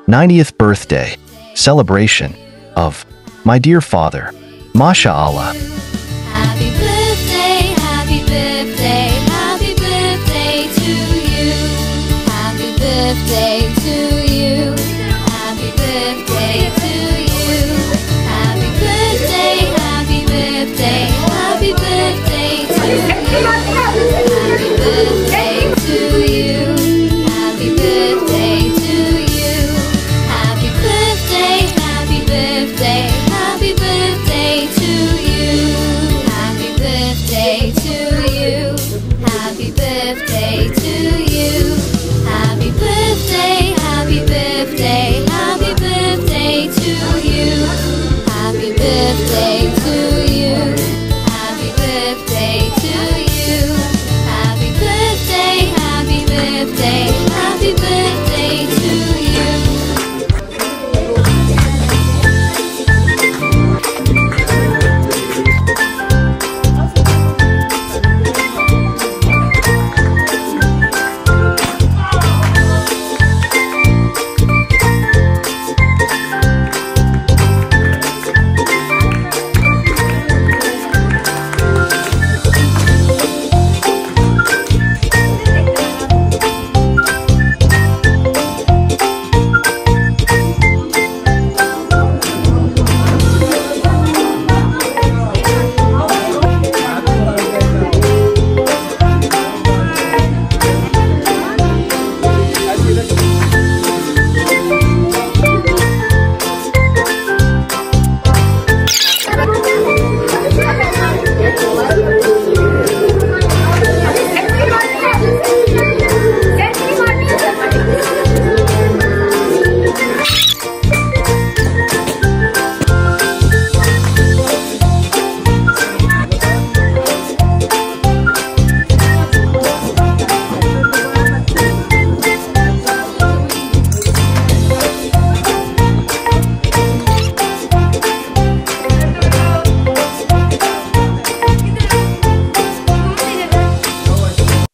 90th birthday celebration of my dear father. MashaAllah. Happy birthday, happy birthday, happy birthday to you. Happy birthday to you. Happy birthday to you. Happy birthday, happy birthday, happy birthday to you. Happy birthday to you. Happy birthday to you. Happy birthday, happy birthday, happy birthday to you. Happy birthday to you. Happy birthday to you. Happy birthday, happy birthday, happy birthday to you. Happy birthday to you. Happy birthday to you. Happy birthday, happy birthday, happy birthday to you.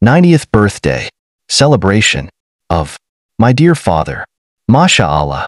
90th birthday celebration of my dear father. MashaAllah.